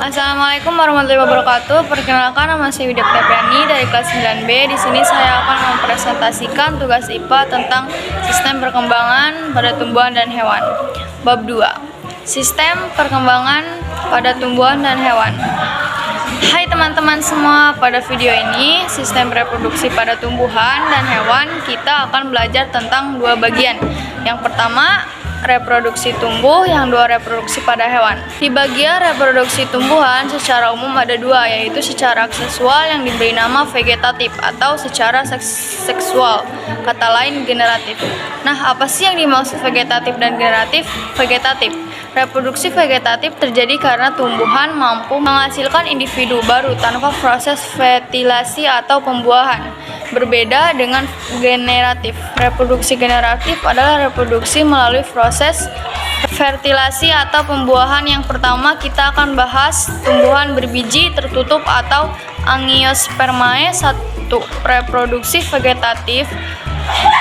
Assalamualaikum warahmatullahi wabarakatuh. Perkenalkan, nama saya Widya Priani dari kelas 9B. Di sini saya akan mempresentasikan tugas IPA tentang sistem perkembangan pada tumbuhan dan hewan. Bab 2. Sistem perkembangan pada tumbuhan dan hewan. Hai teman-teman semua, pada video ini sistem reproduksi pada tumbuhan dan hewan kita akan belajar tentang dua bagian. Yang pertama, reproduksi tumbuh, yang dua reproduksi pada hewan. Di bagian reproduksi tumbuhan secara umum ada dua, yaitu secara seksual yang diberi nama vegetatif atau secara seksual, kata lain generatif. Nah, apa sih yang dimaksud vegetatif dan generatif? Vegetatif, reproduksi vegetatif terjadi karena tumbuhan mampu menghasilkan individu baru tanpa proses fertilasi atau pembuahan. Berbeda dengan generatif. Reproduksi generatif adalah reproduksi melalui proses fertilasi atau pembuahan. Yang pertama kita akan bahas tumbuhan berbiji tertutup atau Angiospermae. 1. Reproduksi vegetatif.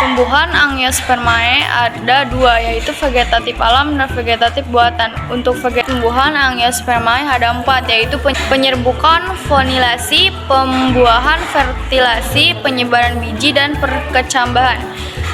Tumbuhan Angiospermae ada dua, yaitu vegetatif alam dan vegetatif buatan. Untuk tumbuhan Angiospermae ada 4, yaitu penyerbukan, fonilasi, pembuahan, fertilasi, penyebaran biji, dan perkecambahan.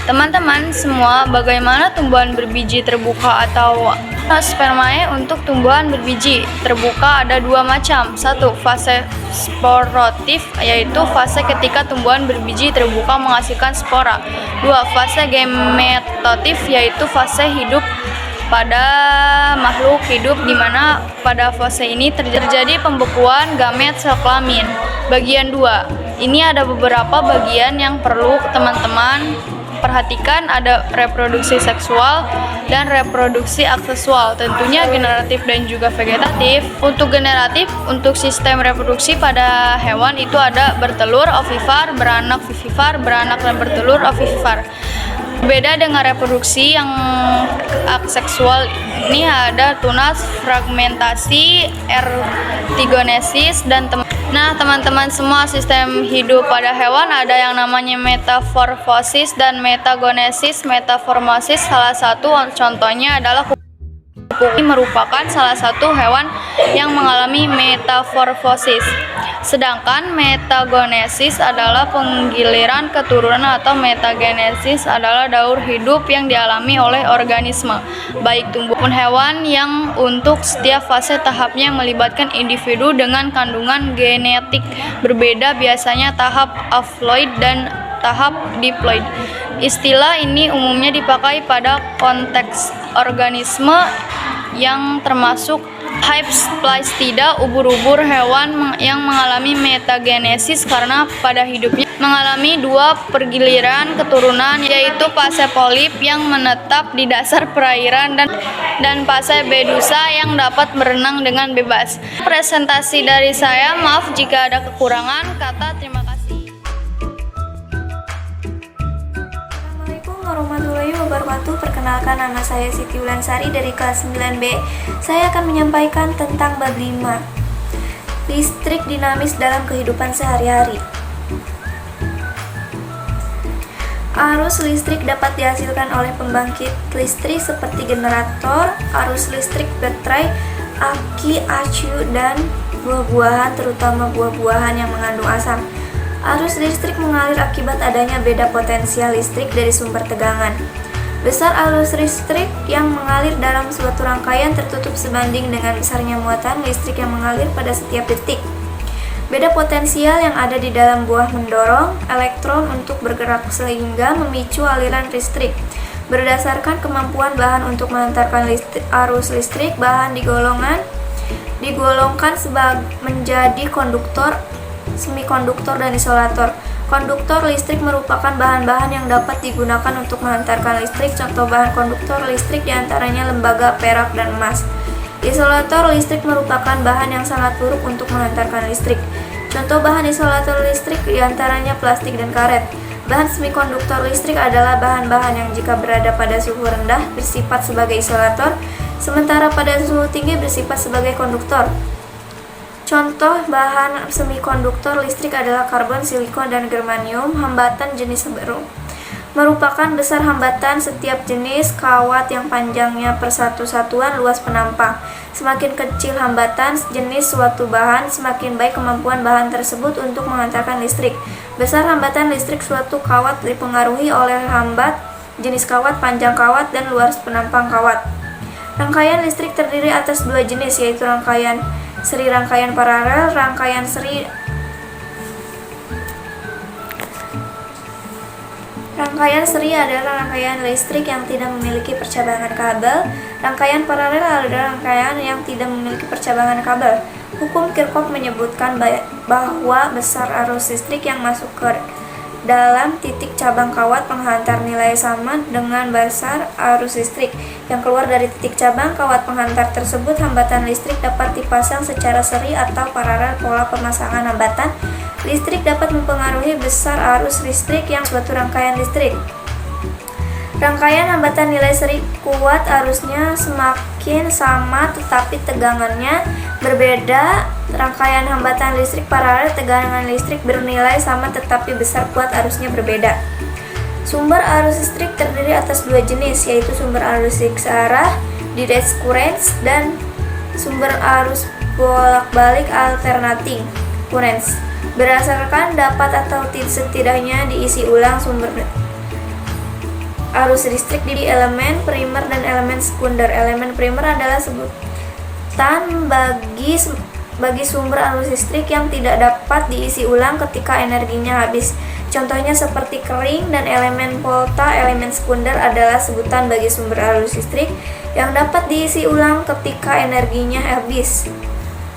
Teman-teman semua, bagaimana tumbuhan berbiji terbuka atau Angiospermae? Untuk tumbuhan berbiji terbuka ada dua macam. 1. Fase sporotif, yaitu fase ketika tumbuhan berbiji terbuka menghasilkan spora. 2. Fase gemetotif, yaitu fase hidup pada makhluk hidup, di mana pada fase ini terjadi pembekuan gamet sel kelamin. Bagian 2. Ini ada beberapa bagian yang perlu teman-teman perhatikan, ada reproduksi seksual dan reproduksi aksesual, tentunya generatif dan juga vegetatif. Untuk generatif, untuk sistem reproduksi pada hewan itu ada bertelur, ovipar, beranak, vivipar, beranak dan bertelur, ovipar. Beda dengan reproduksi yang aseksual, ini ada tunas, fragmentasi, ertigonesis, dan teman-teman semua, sistem hidup pada hewan ada yang namanya metamorfosis dan metagenesis. Metamorfosis salah satu contohnya adalah kupu merupakan salah satu hewan yang mengalami metamorfosis. Sedangkan metagenesis adalah penggiliran keturunan atau metagenesis adalah daur hidup yang dialami oleh organisme, baik tumbuh maupun hewan, yang untuk setiap fase tahapnya melibatkan individu dengan kandungan genetik berbeda, biasanya tahap haploid dan tahap diploid. Istilah ini umumnya dipakai pada konteks organisme yang termasuk Hypsplastida, ubur-ubur, hewan yang mengalami metagenesis karena pada hidupnya mengalami dua pergiliran keturunan, yaitu fase polip yang menetap di dasar perairan dan fase bedusa yang dapat berenang dengan bebas. Presentasi dari saya, maaf jika ada kekurangan kata. Terima kasih. Warahmatullahi wabarakatuh. Perkenalkan, nama saya Siti Ulansari dari kelas 9B. Saya akan menyampaikan tentang bab 5, listrik dinamis dalam kehidupan sehari-hari. Arus listrik dapat dihasilkan oleh pembangkit listrik seperti generator, arus listrik baterai, aki, acu, dan buah-buahan, terutama buah-buahan yang mengandung asam. Arus listrik mengalir akibat adanya beda potensial listrik dari sumber tegangan. Besar arus listrik yang mengalir dalam suatu rangkaian tertutup sebanding dengan besarnya muatan listrik yang mengalir pada setiap detik. Beda potensial yang ada di dalam buah mendorong elektron untuk bergerak sehingga memicu aliran listrik. Berdasarkan kemampuan bahan untuk mengantarkan arus listrik, bahan digolongkan menjadi konduktor, semikonduktor, dan isolator. Konduktor listrik merupakan bahan-bahan yang dapat digunakan untuk mengantarkan listrik. Contoh bahan konduktor listrik diantaranya lembaga, perak, dan emas. Isolator listrik merupakan bahan yang sangat buruk untuk mengantarkan listrik. Contoh bahan isolator listrik diantaranya plastik dan karet. Bahan semikonduktor listrik adalah bahan-bahan yang jika berada pada suhu rendah bersifat sebagai isolator, sementara pada suhu tinggi bersifat sebagai konduktor. Contoh bahan semikonduktor listrik adalah karbon, silikon, dan germanium, hambatan jenis baru. merupakan besar hambatan setiap jenis kawat yang panjangnya per satu satuan luas penampang. Semakin kecil hambatan jenis suatu bahan, semakin baik kemampuan bahan tersebut untuk menghantarkan listrik. Besar hambatan listrik suatu kawat dipengaruhi oleh hambat, jenis kawat, panjang kawat, dan luas penampang kawat. Rangkaian listrik terdiri atas dua jenis, yaitu rangkaian paralel. Rangkaian seri adalah rangkaian listrik yang tidak memiliki percabangan kabel. Rangkaian paralel adalah rangkaian yang tidak memiliki percabangan kabel. Hukum Kirchhoff menyebutkan bahwa besar arus listrik yang masuk ke dalam titik cabang kawat penghantar nilai sama dengan besar arus listrik yang keluar dari titik cabang kawat penghantar tersebut. Hambatan listrik dapat dipasang secara seri atau paralel. Pola pemasangan hambatan listrik dapat mempengaruhi besar arus listrik yang suatu rangkaian listrik. Rangkaian hambatan nilai seri kuat arusnya semakin sama tetapi tegangannya berbeda. Rangkaian hambatan listrik paralel, tegangan listrik bernilai sama tetapi besar kuat arusnya berbeda. Sumber arus listrik terdiri atas dua jenis, yaitu sumber arus listrik searah direct currents dan sumber arus bolak-balik alternating currents. Berdasarkan dapat atau setidaknya diisi ulang sumber arus listrik di elemen primer dan elemen sekunder. Elemen primer adalah sebutan bagi sumber arus listrik yang tidak dapat diisi ulang ketika energinya habis. Contohnya seperti kering, dan elemen volta. Elemen sekunder adalah sebutan bagi sumber arus listrik yang dapat diisi ulang ketika energinya habis.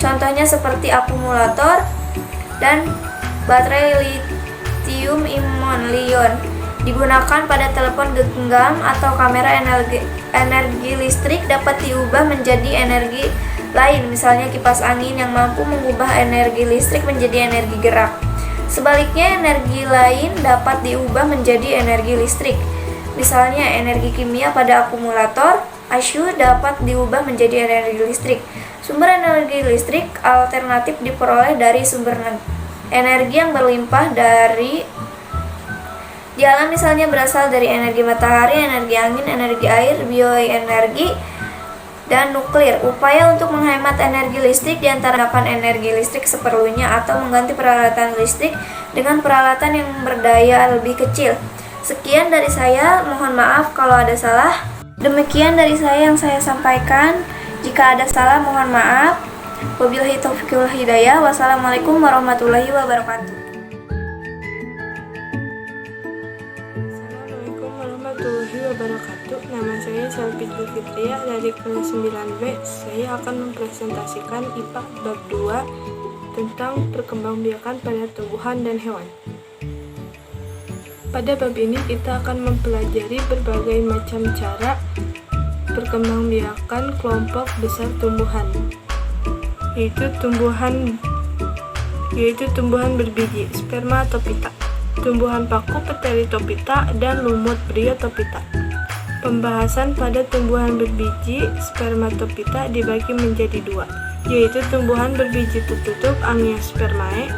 Contohnya seperti akumulator dan baterai lithium-ion digunakan pada telepon genggam atau kamera. Energi listrik dapat diubah menjadi energi lain, misalnya kipas angin yang mampu mengubah energi listrik menjadi energi gerak. Sebaliknya, energi lain dapat diubah menjadi energi listrik. Misalnya, energi kimia pada akumulator ASU dapat diubah menjadi energi listrik. Sumber energi listrik alternatif diperoleh dari sumber energi yang berlimpah di alam, misalnya berasal dari energi matahari, energi angin, energi air, bioenergi, dan nuklir. Upaya untuk menghemat energi listrik diantara menggunakan energi listrik seperlunya atau mengganti peralatan listrik dengan peralatan yang berdaya lebih kecil. Sekian dari saya, mohon maaf kalau ada salah. Demikian dari saya yang saya sampaikan. Jika ada salah, mohon maaf. Wabillahi taufiq wal hidayah. Wassalamualaikum warahmatullahi wabarakatuh. Warahmatullahi wabarakatuh. Nama saya Selvi Fitria dari kelas 9B. Saya akan mempresentasikan IPA bab 2 tentang perkembangbiakan pada tumbuhan dan hewan. Pada bab ini kita akan mempelajari berbagai macam cara perkembangbiakan kelompok besar tumbuhan, yaitu tumbuhan berbiji, Spermatophyta, tumbuhan paku Pteridophyta, dan lumut Bryophyta. Pembahasan pada tumbuhan berbiji Spermatophyta dibagi menjadi dua, yaitu tumbuhan berbiji tertutup Angiospermae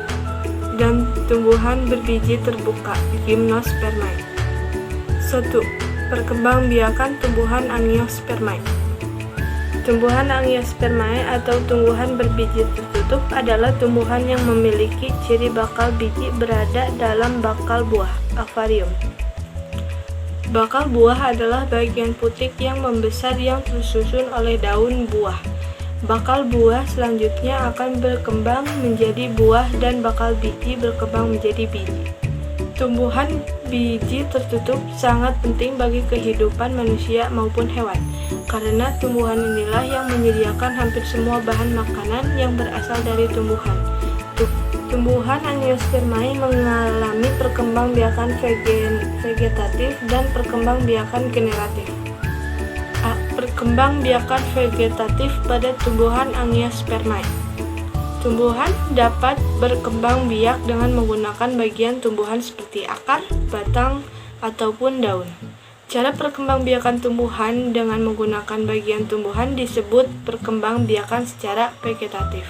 dan tumbuhan berbiji terbuka Gymnospermae. 1. Perkembangbiakan tumbuhan Angiospermae. Tumbuhan Angiospermae atau tumbuhan berbiji tertutup adalah tumbuhan yang memiliki ciri bakal biji berada dalam bakal buah (akvarium). Bakal buah adalah bagian putik yang membesar yang tersusun oleh daun buah. Bakal buah selanjutnya akan berkembang menjadi buah dan bakal biji berkembang menjadi biji. Tumbuhan biji tertutup sangat penting bagi kehidupan manusia maupun hewan, karena tumbuhan inilah yang menyediakan hampir semua bahan makanan yang berasal dari tumbuhan. Tumbuhan Angiospermae mengalami perkembangbiakan vegetatif dan perkembangbiakan generatif. Perkembangbiakan vegetatif pada tumbuhan Angiospermae. Tumbuhan dapat berkembang biak dengan menggunakan bagian tumbuhan seperti akar, batang, ataupun daun. Cara perkembangbiakan tumbuhan dengan menggunakan bagian tumbuhan disebut perkembangbiakan secara vegetatif.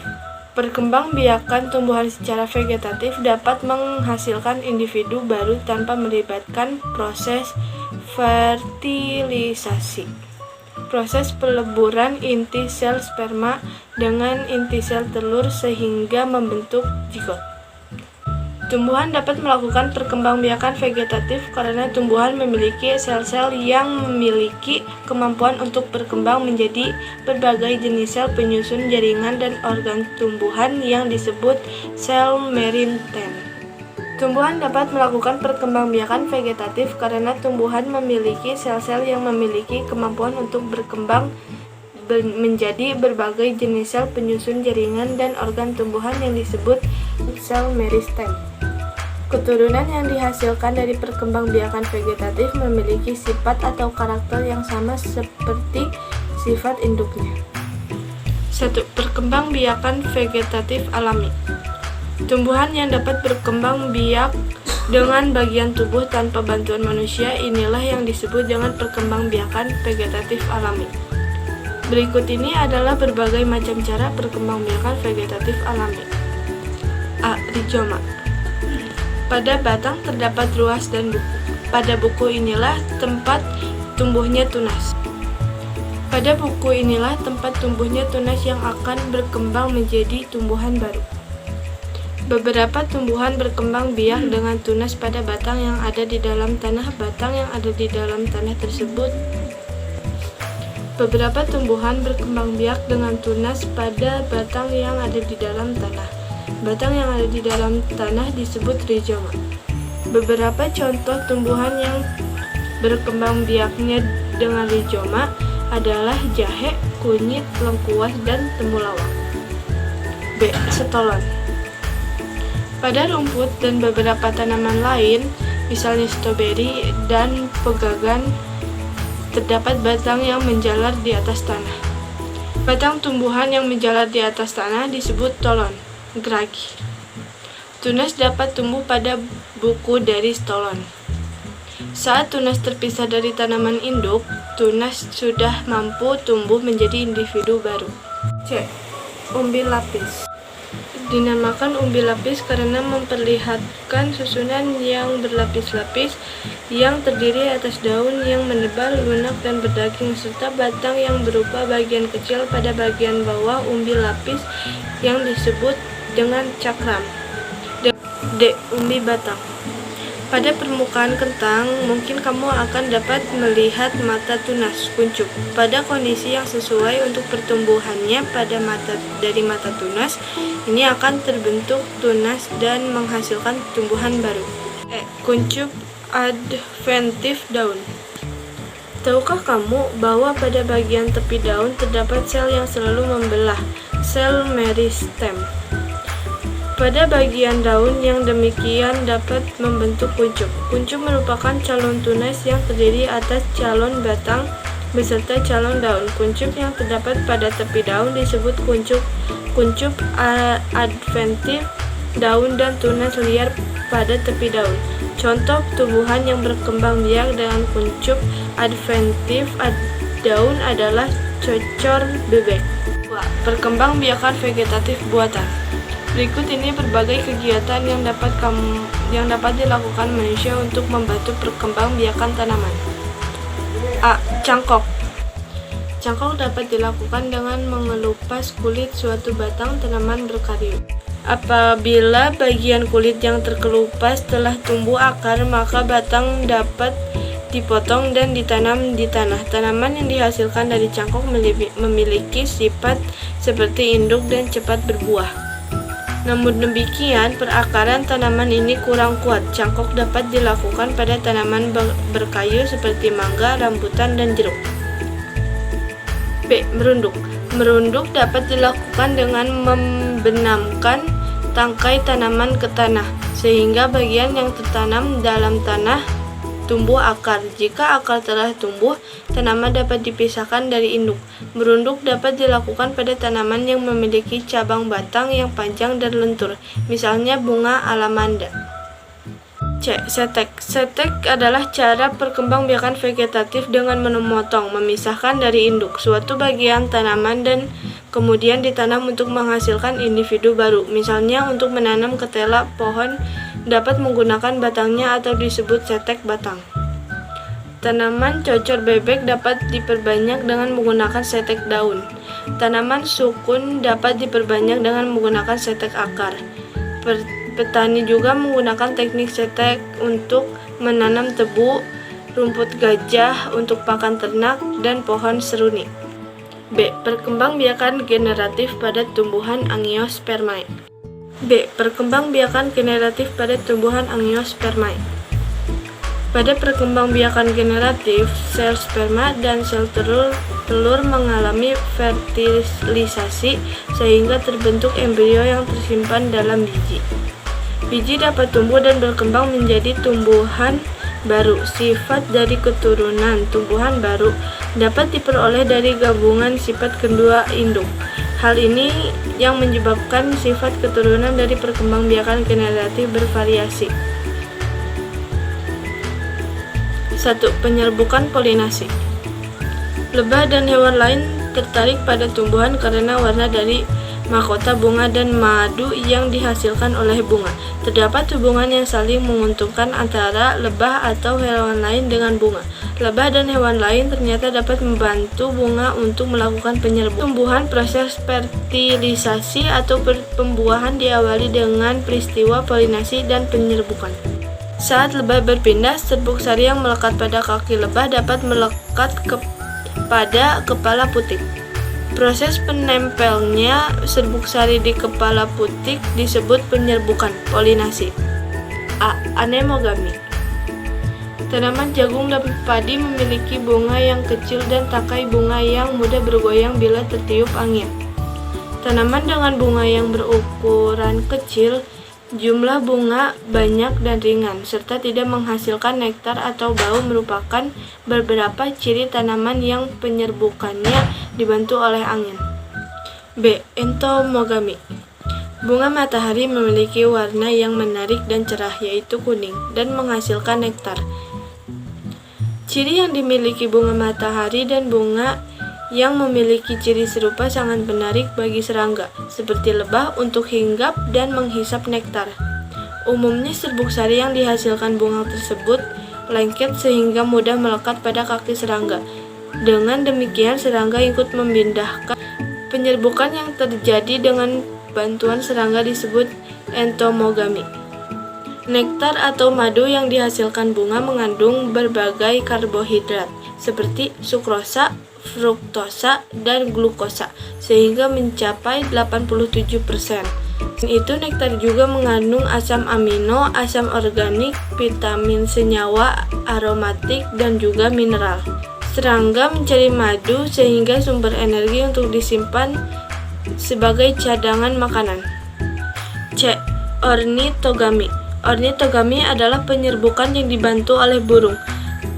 Perkembangbiakan tumbuhan secara vegetatif dapat menghasilkan individu baru tanpa melibatkan proses fertilisasi. Proses peleburan inti sel sperma dengan inti sel telur sehingga membentuk zigot. Tumbuhan dapat melakukan perkembangbiakan vegetatif karena tumbuhan memiliki sel-sel yang memiliki kemampuan untuk berkembang menjadi berbagai jenis sel penyusun jaringan dan organ tumbuhan yang disebut sel merintem. Tumbuhan dapat melakukan perkembangbiakan vegetatif karena tumbuhan memiliki sel-sel yang memiliki kemampuan untuk berkembang menjadi berbagai jenis sel penyusun jaringan dan organ tumbuhan yang disebut sel meristem. Keturunan yang dihasilkan dari perkembangbiakan vegetatif memiliki sifat atau karakter yang sama seperti sifat induknya. 1. Perkembangbiakan vegetatif alami. Tumbuhan yang dapat berkembang biak dengan bagian tubuh tanpa bantuan manusia inilah yang disebut dengan perkembangbiakan vegetatif alami. Berikut ini adalah berbagai macam cara perkembangbiakan vegetatif alami. A. Rizoma. Pada batang terdapat ruas dan buku. Pada buku inilah tempat tumbuhnya tunas. Pada buku inilah tempat tumbuhnya tunas yang akan berkembang menjadi tumbuhan baru. Beberapa tumbuhan berkembang biak dengan tunas pada batang yang ada di dalam tanah. Batang yang ada di dalam tanah tersebut. Beberapa tumbuhan berkembang biak dengan tunas pada batang yang ada di dalam tanah. Batang yang ada di dalam tanah disebut rizoma. Beberapa contoh tumbuhan yang berkembang biaknya dengan rizoma adalah jahe, kunyit, lengkuas, dan temulawak. B. Stolon. Pada rumput dan beberapa tanaman lain, misalnya stroberi dan pegagan, terdapat batang yang menjalar di atas tanah. Batang tumbuhan yang menjalar di atas tanah disebut stolon. Geragi. Tunas dapat tumbuh pada buku dari stolon. Saat tunas terpisah dari tanaman induk, tunas sudah mampu tumbuh menjadi individu baru. C. Umbil lapis. Dinamakan umbil lapis karena memperlihatkan susunan yang berlapis-lapis yang terdiri atas daun yang menebal, lunak, dan berdaging serta batang yang berupa bagian kecil pada bagian bawah umbil lapis yang disebut dengan cakram. D. Umbi batang. Pada permukaan kentang, mungkin kamu akan dapat melihat mata tunas kuncup. Pada kondisi yang sesuai untuk pertumbuhannya dari mata tunas, ini akan terbentuk tunas dan menghasilkan tumbuhan baru. E. Kuncup adventif daun. Tahukah kamu bahwa pada bagian tepi daun terdapat sel yang selalu membelah, sel meristem? Pada bagian daun yang demikian dapat membentuk kuncup. Kuncup merupakan calon tunas yang terdiri atas calon batang beserta calon daun. Kuncup yang terdapat pada tepi daun disebut kuncup adventif daun dan tunas liar pada tepi daun. Contoh tumbuhan yang berkembang biak dengan kuncup adventif daun adalah cocor bebek. Perkembangbiakan vegetatif buatan. Berikut ini berbagai kegiatan yang dapat dilakukan manusia untuk membantu perkembangbiakan tanaman. A. Cangkok. Cangkok dapat dilakukan dengan mengelupas kulit suatu batang tanaman berkayu. Apabila bagian kulit yang terkelupas telah tumbuh akar, maka batang dapat dipotong dan ditanam di tanah. Tanaman yang dihasilkan dari cangkok memiliki sifat seperti induk dan cepat berbuah. Namun demikian, perakaran tanaman ini kurang kuat. Cangkok dapat dilakukan pada tanaman berkayu seperti mangga, rambutan, dan jeruk. B. Merunduk. Merunduk dapat dilakukan dengan membenamkan tangkai tanaman ke tanah, sehingga bagian yang tertanam dalam tanah tumbuh akar. Jika akar telah tumbuh, tanaman dapat dipisahkan dari induk. Merunduk dapat dilakukan pada tanaman yang memiliki cabang batang yang panjang dan lentur, misalnya bunga alamanda. C. Setek. Setek adalah cara perkembangbiakan vegetatif dengan memotong, memisahkan dari induk suatu bagian tanaman dan kemudian ditanam untuk menghasilkan individu baru. Misalnya untuk menanam ketela pohon dapat menggunakan batangnya atau disebut setek batang. Tanaman cocor bebek dapat diperbanyak dengan menggunakan setek daun. Tanaman sukun dapat diperbanyak dengan menggunakan setek akar. Petani juga menggunakan teknik setek untuk menanam tebu, rumput gajah untuk pakan ternak, dan pohon seruni. B. Perkembangbiakan generatif pada tumbuhan Angiospermae. B. Perkembangbiakan generatif pada tumbuhan Angiospermae. Pada perkembangbiakan generatif, sel sperma dan sel telur mengalami fertilisasi sehingga terbentuk embrio yang tersimpan dalam biji. Biji dapat tumbuh dan berkembang menjadi tumbuhan baru. Sifat dari keturunan tumbuhan baru dapat diperoleh dari gabungan sifat kedua induk. Hal ini yang menyebabkan sifat keturunan dari perkembangbiakan generatif bervariasi. 1. Penyerbukan polinasi. Lebah dan hewan lain tertarik pada tumbuhan karena warna dari mahkota bunga dan madu yang dihasilkan oleh bunga. Terdapat hubungan yang saling menguntungkan antara lebah atau hewan lain dengan bunga. Lebah dan hewan lain ternyata dapat membantu bunga untuk melakukan penyerbukan. Tumbuhan proses fertilisasi atau pembuahan diawali dengan peristiwa polinasi dan penyerbukan. Saat lebah berpindah, serbuk sari yang melekat pada kaki lebah dapat melekat pada kepala putik. Proses penempelnya serbuk sari di kepala putik disebut penyerbukan polinasi. A. Anemogami. Tanaman jagung dan padi memiliki bunga yang kecil dan tangkai bunga yang mudah bergoyang bila tertiup angin. Tanaman dengan bunga yang berukuran kecil, jumlah bunga banyak dan ringan, serta tidak menghasilkan nektar atau bau merupakan beberapa ciri tanaman yang penyerbukannya dibantu oleh angin. B. Entomogami. Bunga matahari memiliki warna yang menarik dan cerah, yaitu kuning, dan menghasilkan nektar. Ciri yang dimiliki bunga matahari dan bunga yang memiliki ciri serupa sangat menarik bagi serangga, seperti lebah untuk hinggap dan menghisap nektar. Umumnya serbuk sari yang dihasilkan bunga tersebut lengket sehingga mudah melekat pada kaki serangga. Dengan demikian, serangga ikut memindahkan. Penyerbukan yang terjadi dengan bantuan serangga disebut entomogami. Nektar atau madu yang dihasilkan bunga mengandung berbagai karbohidrat, seperti sukrosa, fruktosa, dan glukosa, sehingga mencapai 87%. Selain itu, nektar juga mengandung asam amino, asam organik, vitamin senyawa, aromatik, dan juga mineral. Serangga mencari madu sehingga sumber energi untuk disimpan sebagai cadangan makanan. C. Ornitogami. Ornitogami adalah penyerbukan yang dibantu oleh burung.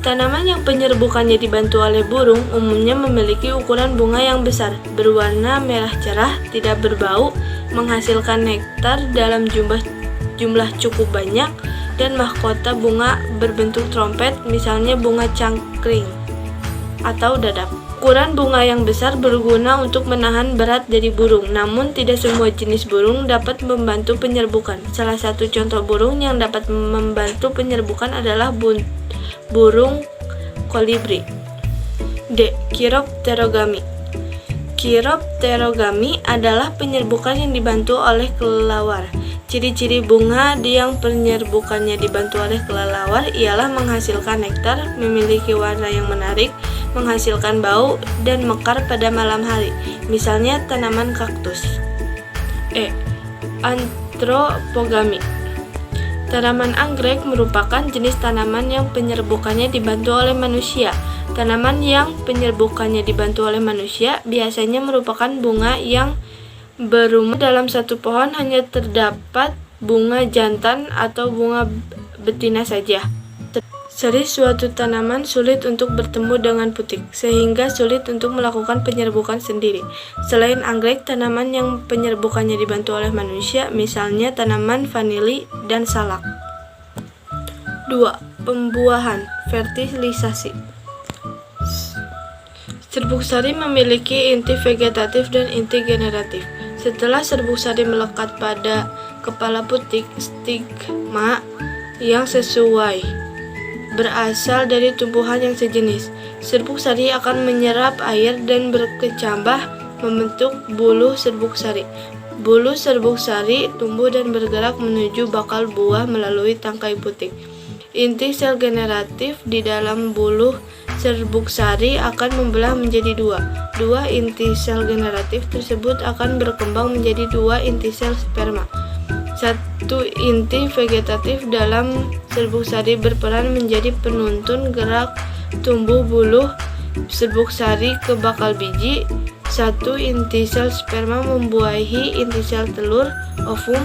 Tanaman yang penyerbukannya dibantu oleh burung umumnya memiliki ukuran bunga yang besar, berwarna merah cerah, tidak berbau, menghasilkan nektar dalam jumlah cukup banyak, dan mahkota bunga berbentuk trompet, misalnya bunga cangkring atau dadap. Ukuran bunga yang besar berguna untuk menahan berat dari burung, namun tidak semua jenis burung dapat membantu penyerbukan. Salah satu contoh burung yang dapat membantu penyerbukan adalah burung kolibri. D. Chiropterogami. Chiropterogami adalah penyerbukan yang dibantu oleh kelelawar. Ciri-ciri bunga yang penyerbukannya dibantu oleh kelelawar ialah menghasilkan nektar, memiliki warna yang menarik, menghasilkan bau, dan mekar pada malam hari, misalnya tanaman kaktus. E. Anthropogami. Tanaman anggrek merupakan jenis tanaman yang penyerbukannya dibantu oleh manusia. Tanaman yang penyerbukannya dibantu oleh manusia biasanya merupakan bunga yang berumur. Dalam satu pohon hanya terdapat bunga jantan atau bunga betina saja. Seri suatu tanaman sulit untuk bertemu dengan putik, sehingga sulit untuk melakukan penyerbukan sendiri. Selain anggrek, tanaman yang penyerbukannya dibantu oleh manusia, misalnya tanaman vanili dan salak. 2. Pembuahan, fertilisasi. Serbuk sari memiliki inti vegetatif dan inti generatif. Setelah serbuk sari melekat pada kepala putik, stigma yang sesuai berasal dari tumbuhan yang sejenis. Serbuk sari akan menyerap air dan berkecambah membentuk buluh serbuk sari. Buluh serbuk sari tumbuh dan bergerak menuju bakal buah melalui tangkai putik. Inti sel generatif di dalam buluh serbuk sari akan membelah menjadi dua. Dua inti sel generatif tersebut akan berkembang menjadi dua inti sel sperma. Satu inti vegetatif dalam serbuk sari berperan menjadi penuntun gerak tumbuh buluh serbuk sari ke bakal biji. Satu inti sel sperma membuahi inti sel telur, ovum,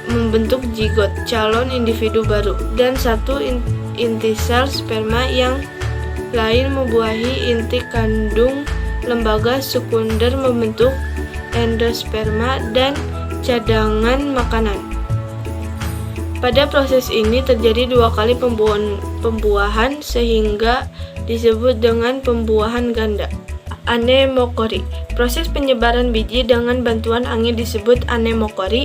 membentuk zigot, calon individu baru, dan satu inti sel sperma yang lain membuahi inti kandung lembaga sekunder membentuk endosperma dan cadangan makanan. Pada proses ini terjadi dua kali pembuahan sehingga disebut dengan pembuahan ganda. Anemokori. Proses penyebaran biji dengan bantuan angin disebut anemokori.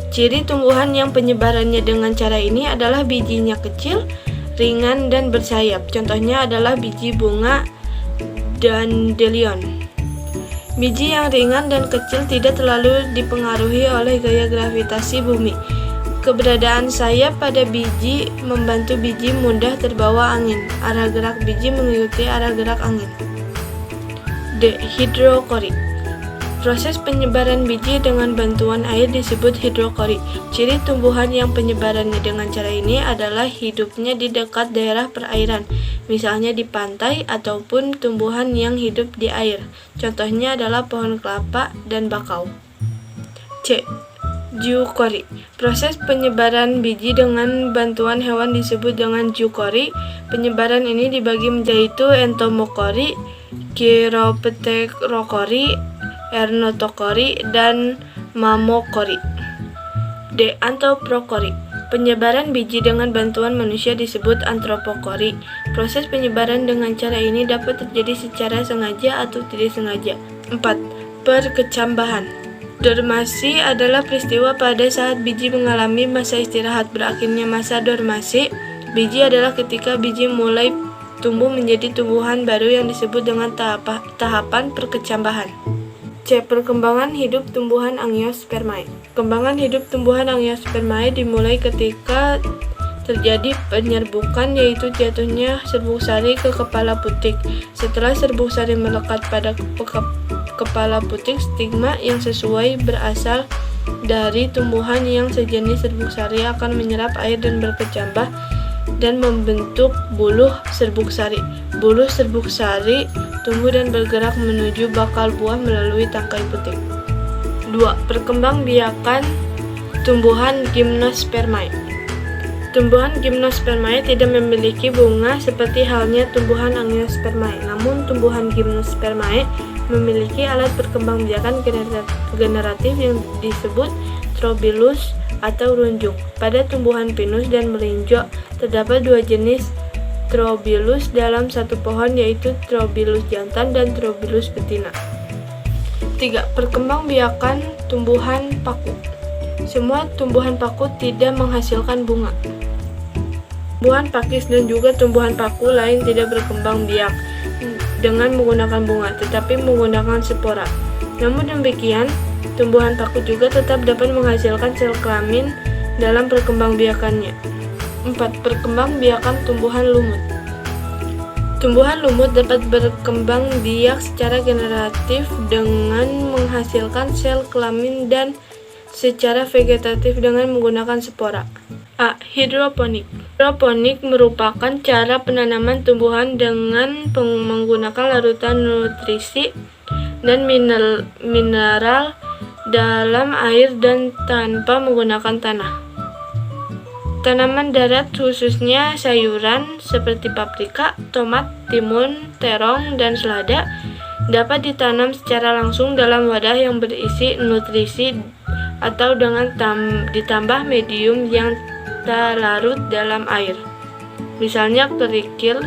Ciri tumbuhan yang penyebarannya dengan cara ini adalah bijinya kecil, ringan, dan bersayap. Contohnya adalah biji bunga dandelion. Biji yang ringan dan kecil tidak terlalu dipengaruhi oleh gaya gravitasi bumi. Keberadaan sayap pada biji membantu biji mudah terbawa angin. Arah gerak biji mengikuti arah gerak angin. Hidrokori. Proses penyebaran biji dengan bantuan air disebut hidrokori. Ciri tumbuhan yang penyebarannya dengan cara ini adalah hidupnya di dekat daerah perairan, misalnya di pantai ataupun tumbuhan yang hidup di air. Contohnya adalah pohon kelapa dan bakau. C. Jukori. Proses penyebaran biji dengan bantuan hewan disebut dengan jukori. Penyebaran ini dibagi menjadi entomokori, chiropterokori, ernotokori, dan mamokori. D. Antroprokori. Penyebaran biji dengan bantuan manusia disebut antropokori. Proses penyebaran dengan cara ini dapat terjadi secara sengaja atau tidak sengaja. 4. Perkecambahan. Dormasi adalah peristiwa pada saat biji mengalami masa istirahat. Berakhirnya masa dormasi biji adalah ketika biji mulai tumbuh menjadi tumbuhan baru yang disebut dengan tahapan perkecambahan. C. Perkembangan hidup tumbuhan Angiospermae. Perkembangan hidup tumbuhan Angiospermae dimulai ketika terjadi penyerbukan, yaitu jatuhnya serbuk sari ke kepala putik. Setelah serbuk sari melekat pada kepala putik, stigma yang sesuai berasal dari tumbuhan yang sejenis serbuk sari akan menyerap air dan berkecambah dan membentuk buluh serbuk sari. Buluh serbuk sari tumbuh dan bergerak menuju bakal buah melalui tangkai putik. 2. Perkembangbiakan tumbuhan Gymnospermae. Tumbuhan Gymnospermae tidak memiliki bunga seperti halnya tumbuhan Angiospermae. Namun tumbuhan Gymnospermae memiliki alat perkembangbiakan generatif yang disebut trobilus atau runjung. Pada tumbuhan pinus dan melinjo terdapat dua jenis trobilus dalam satu pohon, yaitu trobilus jantan dan trobilus betina. 3. Perkembangbiakan tumbuhan paku. Semua tumbuhan paku tidak menghasilkan bunga. Tumbuhan pakis dan juga tumbuhan paku lain tidak berkembang biak dengan menggunakan bunga, tetapi menggunakan spora. Namun demikian, tumbuhan paku juga tetap dapat menghasilkan sel kelamin dalam perkembangbiakannya. 4. Perkembangbiakan tumbuhan lumut. Tumbuhan lumut dapat berkembang biak secara generatif dengan menghasilkan sel kelamin dan secara vegetatif dengan menggunakan spora. A. Hidroponik. Hidroponik merupakan cara penanaman tumbuhan dengan menggunakan larutan nutrisi dan mineral dalam air dan tanpa menggunakan tanah. Tanaman darat khususnya sayuran seperti paprika, tomat, timun, terong, dan selada dapat ditanam secara langsung dalam wadah yang berisi nutrisi atau dengan ditambah medium yang serta larut dalam air. Misalnya kerikil,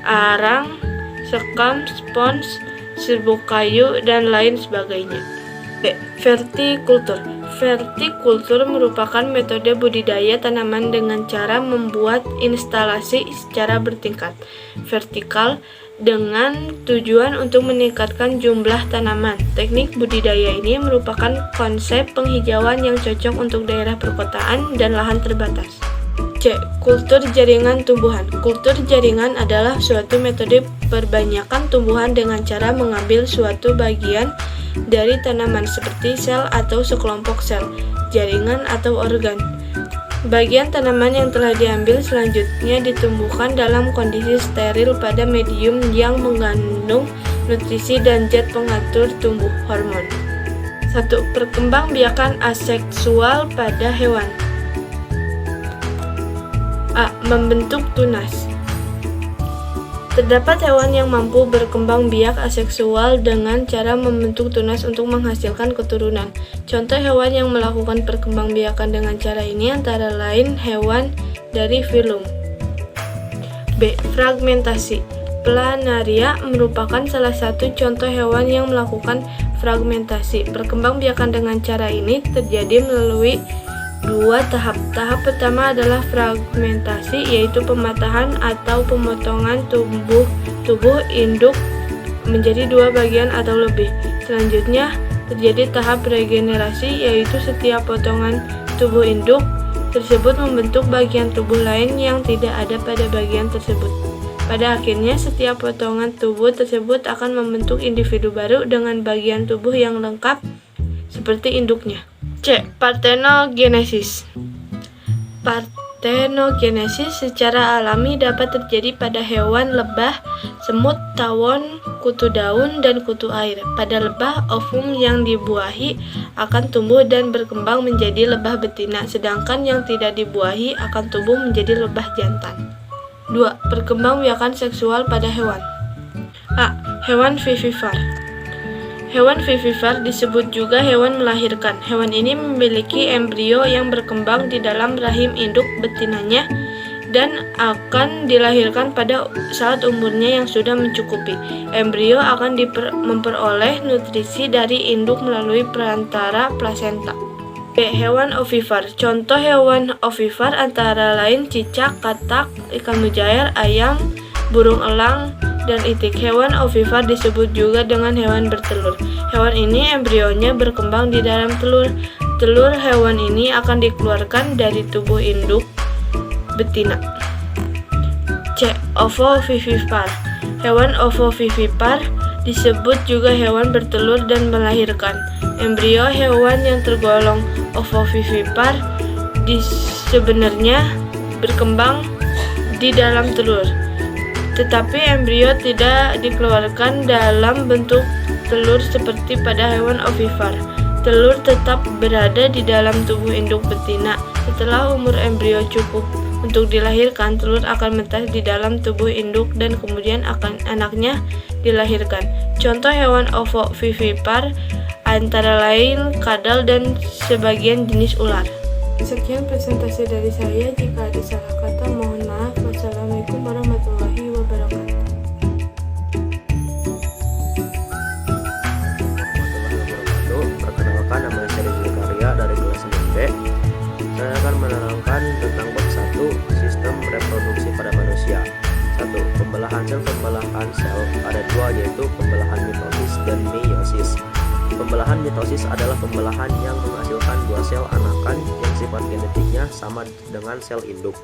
arang, sekam, spons, serbuk kayu, dan lain sebagainya. B. Vertikultur. Vertikultur merupakan metode budidaya tanaman dengan cara membuat instalasi secara bertingkat, vertikal, dengan tujuan untuk meningkatkan jumlah tanaman. Teknik budidaya ini merupakan konsep penghijauan yang cocok untuk daerah perkotaan dan lahan terbatas. C. Kultur jaringan tumbuhan. Kultur jaringan adalah suatu metode perbanyakan tumbuhan dengan cara mengambil suatu bagian dari tanaman seperti sel atau sekelompok sel, jaringan atau organ. Bagian tanaman yang telah diambil selanjutnya ditumbuhkan dalam kondisi steril pada medium yang mengandung nutrisi dan zat pengatur tumbuh, hormon. 1. Perkembangbiakan aseksual pada hewan. A. Membentuk tunas. Terdapat hewan yang mampu berkembang biak aseksual dengan cara membentuk tunas untuk menghasilkan keturunan. Contoh hewan yang melakukan perkembangbiakan dengan cara ini antara lain hewan dari filum. B. Fragmentasi. Planaria merupakan salah satu contoh hewan yang melakukan fragmentasi. Perkembangbiakan dengan cara ini terjadi melalui dua tahap. Tahap pertama adalah fragmentasi, yaitu pematahan atau pemotongan tubuh induk menjadi dua bagian atau lebih. Selanjutnya terjadi tahap regenerasi, yaitu setiap potongan tubuh induk tersebut membentuk bagian tubuh lain yang tidak ada pada bagian tersebut. Pada akhirnya setiap potongan tubuh tersebut akan membentuk individu baru dengan bagian tubuh yang lengkap seperti induknya. C. Partenogenesis. Partenogenesis secara alami dapat terjadi pada hewan lebah, semut, tawon, kutu daun, dan kutu air. Pada lebah, ovum yang dibuahi akan tumbuh dan berkembang menjadi lebah betina, sedangkan yang tidak dibuahi akan tumbuh menjadi lebah jantan. 2. Perkembangbiakan seksual pada hewan. A. Hewan vivipar. Hewan vivipar disebut juga hewan melahirkan. Hewan ini memiliki embrio yang berkembang di dalam rahim induk betinanya dan akan dilahirkan pada saat umurnya yang sudah mencukupi. Embrio akan memperoleh nutrisi dari induk melalui perantara plasenta. B. Hewan ovipar. Contoh hewan ovipar antara lain cicak, katak, ikan mujair, ayam, burung elang, dan itik. Hewan ovipar disebut juga dengan hewan bertelur. Hewan ini embrionya berkembang di dalam telur. Telur hewan ini akan dikeluarkan dari tubuh induk betina. C. Ovovivipar. Hewan ovovivipar disebut juga hewan bertelur dan melahirkan. Embrio hewan yang tergolong ovovivipar sebenarnya berkembang di dalam telur, tetapi embrio tidak dikeluarkan dalam bentuk telur seperti pada hewan ovipar. Telur tetap berada di dalam tubuh induk betina. Setelah umur embrio cukup untuk dilahirkan, telur akan menetas di dalam tubuh induk dan kemudian anaknya dilahirkan. Contoh hewan ovovivipar antara lain kadal dan sebagian jenis ular. Sekian presentasi dari saya. Jika ada salah kata, mohon maaf. Wassalamualaikum warahmatullahi wabarakatuh. Perkenalkan, nama saya Rizky Karya dari kelas 9B. Saya akan menerangkan tentang bab 1, sistem reproduksi pada manusia. 1. Pembelahan sel ada dua, yaitu pembelahan mitosis dan meiosis. Pembelahan mitosis adalah pembelahan yang menghasilkan dua sel anakan yang sifat genetiknya sama dengan sel induk.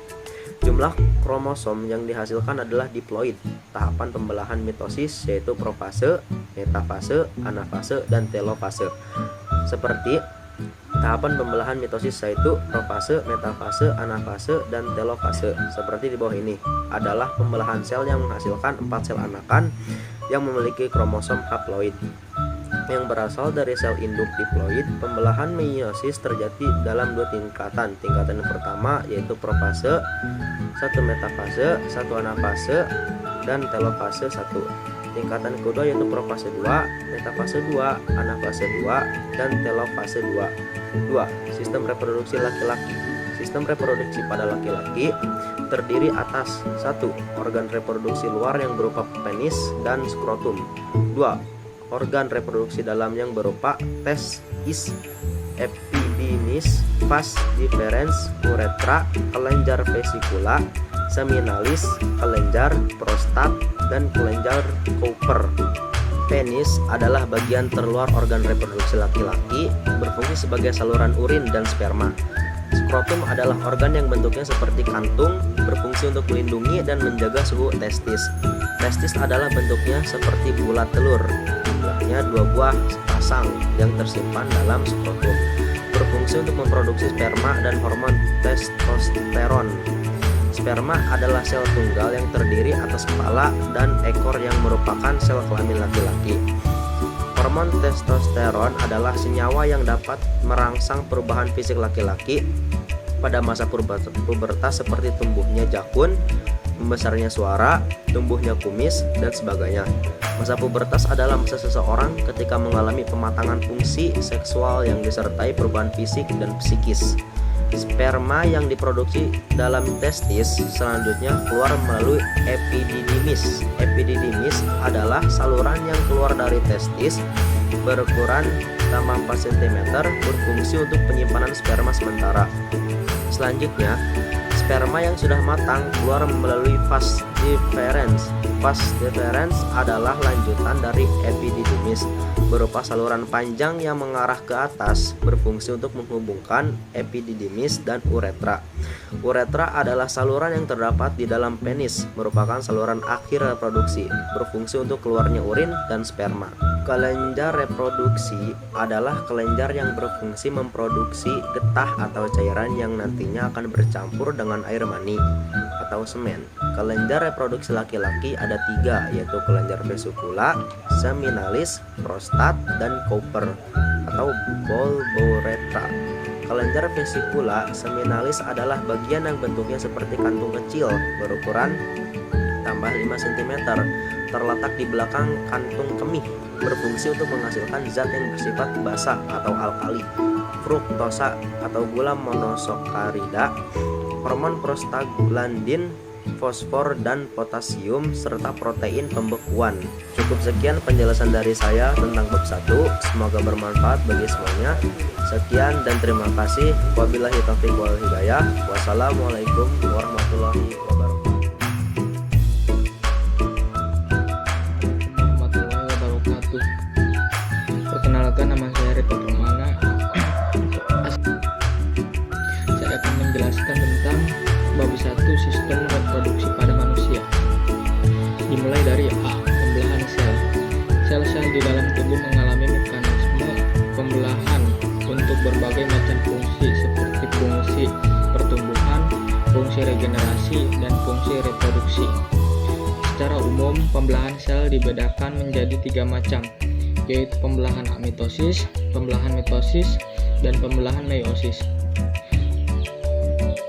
Jumlah kromosom yang dihasilkan adalah diploid. Tahapan pembelahan mitosis yaitu profase, metafase, anafase, dan telofase. Seperti tahapan pembelahan mitosis yaitu profase, metafase, anafase, dan telofase. Seperti di bawah ini adalah pembelahan sel yang menghasilkan 4 sel anakan yang memiliki kromosom haploid yang berasal dari sel induk diploid. Pembelahan meiosis terjadi dalam dua tingkatan. Tingkatan yang pertama yaitu profase, 1 metafase, 1 anafase, dan telofase 1. Tingkatan kedua yaitu profase 2, metafase 2, anafase 2, dan telofase 2. 2. Sistem reproduksi laki-laki. Sistem reproduksi pada laki-laki terdiri atas 1. Organ reproduksi luar yang berupa penis dan skrotum. 2. Organ reproduksi dalam yang berupa testis, epididymis, vas deferens, uretra, kelenjar vesikula, seminalis, kelenjar prostat, dan kelenjar Cooper. Penis adalah bagian terluar organ reproduksi laki-laki, berfungsi sebagai saluran urin dan sperma. Skrotum adalah organ yang bentuknya seperti kantung, berfungsi untuk melindungi dan menjaga suhu testis. Testis adalah bentuknya seperti bulat telur, jumlahnya 2 buah sepasang yang tersimpan dalam skrotum. Berfungsi untuk memproduksi sperma dan hormon testosteron. Sperma adalah sel tunggal yang terdiri atas kepala dan ekor yang merupakan sel kelamin laki-laki. Hormon testosteron adalah senyawa yang dapat merangsang perubahan fisik laki-laki pada masa pubertas seperti tumbuhnya jakun, membesarnya suara, tumbuhnya kumis, dan sebagainya. Masa pubertas adalah masa seseorang ketika mengalami pematangan fungsi seksual yang disertai perubahan fisik dan psikis. Sperma yang diproduksi dalam testis selanjutnya keluar melalui epididymis. Epididymis adalah saluran yang keluar dari testis berukuran 4 cm, berfungsi untuk penyimpanan sperma sementara. Selanjutnya, sperma yang sudah matang keluar melalui vas deferens. Vas deferens adalah lanjutan dari epididymis, berupa saluran panjang yang mengarah ke atas, berfungsi untuk menghubungkan epididymis dan uretra. Uretra adalah saluran yang terdapat di dalam penis, merupakan saluran akhir reproduksi, berfungsi untuk keluarnya urin dan sperma. Kelenjar reproduksi adalah kelenjar yang berfungsi memproduksi getah atau cairan yang nantinya akan bercampur dengan air mani atau semen. Kelenjar reproduksi laki-laki ada 3, yaitu kelenjar vesikula, seminalis, prostat, dan Cooper atau bulboretra. Kelenjar vesikula seminalis adalah bagian yang bentuknya seperti kantung kecil berukuran tambah 5 cm, terletak di belakang kantung kemih, berfungsi untuk menghasilkan zat yang bersifat basa atau alkali, fruktosa atau gula monosakarida, hormon prostaglandin, fosfor dan potasium, serta protein pembekuan. Cukup sekian penjelasan dari saya tentang bab 1. Semoga bermanfaat bagi semuanya. Sekian dan terima kasih. Wabillahi taufiq wal hidayah. Wassalamualaikum warahmatullahi wabarakatuh. Perkenalkan, nama saya Rito Permana. Saya akan menjelaskan tentang bab 1 sistem reproduksi pada manusia. Dimulai dari A. Pembelahan sel. Sel-sel di dalam tubuh mengalami mekanisme pembelahan untuk berbagai macam fungsi seperti fungsi pertumbuhan, fungsi regenerasi, dan fungsi reproduksi. Secara umum, pembelahan sel dibedakan menjadi 3 macam, yaitu pembelahan amitosis, pembelahan mitosis, dan pembelahan meiosis.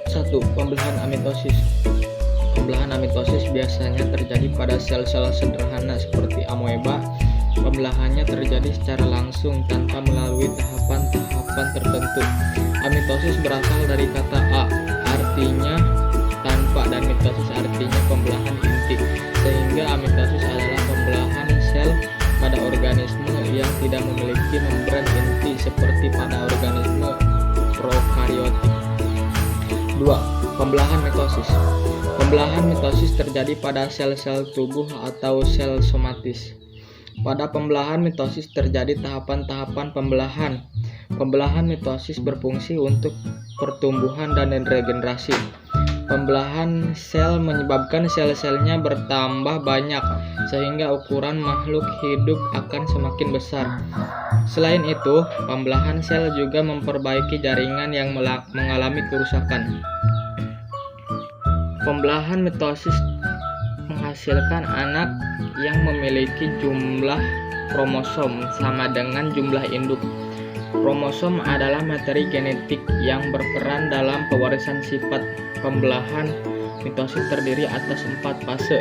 1. Pembelahan amitosis. Pembelahan amitosis biasanya terjadi pada sel-sel sederhana seperti amoeba. Pembelahannya terjadi secara langsung tanpa melalui tahapan-tahapan tertentu. Amitosis berasal dari kata a, artinya tanpa, dan mitosis artinya pembelahan inti, sehingga amitosis adalah pembelahan sel pada organisme yang tidak memiliki membran inti seperti pada organisme prokariotik. 2. Pembelahan mitosis. Pembelahan mitosis terjadi pada sel-sel tubuh atau sel somatis. Pada pembelahan mitosis terjadi tahapan-tahapan pembelahan. Pembelahan mitosis berfungsi untuk pertumbuhan dan regenerasi. Pembelahan sel menyebabkan sel-selnya bertambah banyak, sehingga ukuran makhluk hidup akan semakin besar. Selain itu, pembelahan sel juga memperbaiki jaringan yang mengalami kerusakan. Pembelahan mitosis menghasilkan anak yang memiliki jumlah kromosom sama dengan jumlah induk. Kromosom adalah materi genetik yang berperan dalam pewarisan sifat. Pembelahan mitosis terdiri atas 4 fase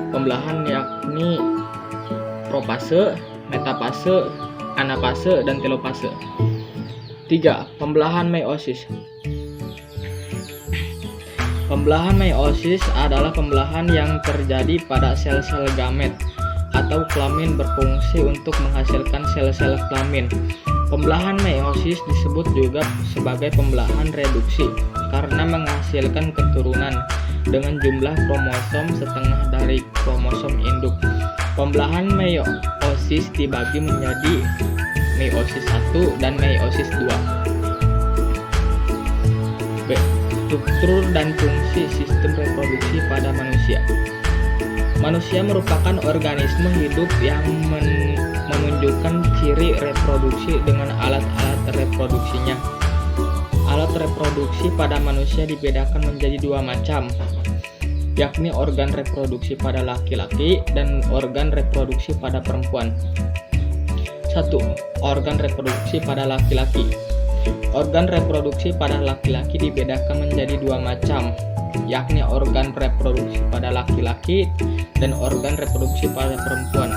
pembelahan, yakni profase, metafase, anafase, dan telofase. 3. Pembelahan meiosis. Pembelahan meiosis adalah pembelahan yang terjadi pada sel-sel gamet atau kelamin berfungsi untuk menghasilkan sel-sel kelamin. Pembelahan meiosis disebut juga sebagai pembelahan reduksi karena menghasilkan keturunan dengan jumlah kromosom setengah dari kromosom induk. Pembelahan meiosis dibagi menjadi meiosis 1 dan meiosis 2. B. Struktur dan fungsi sistem reproduksi pada manusia. Manusia merupakan organisme hidup yang menunjukkan ciri reproduksi dengan alat-alat reproduksinya. Alat reproduksi pada manusia dibedakan menjadi dua macam, yakni organ reproduksi pada laki-laki dan organ reproduksi pada perempuan. 1. Organ reproduksi pada laki-laki. Organ reproduksi pada laki-laki dibedakan menjadi dua macam, yakni organ reproduksi pada laki-laki dan organ reproduksi pada perempuan.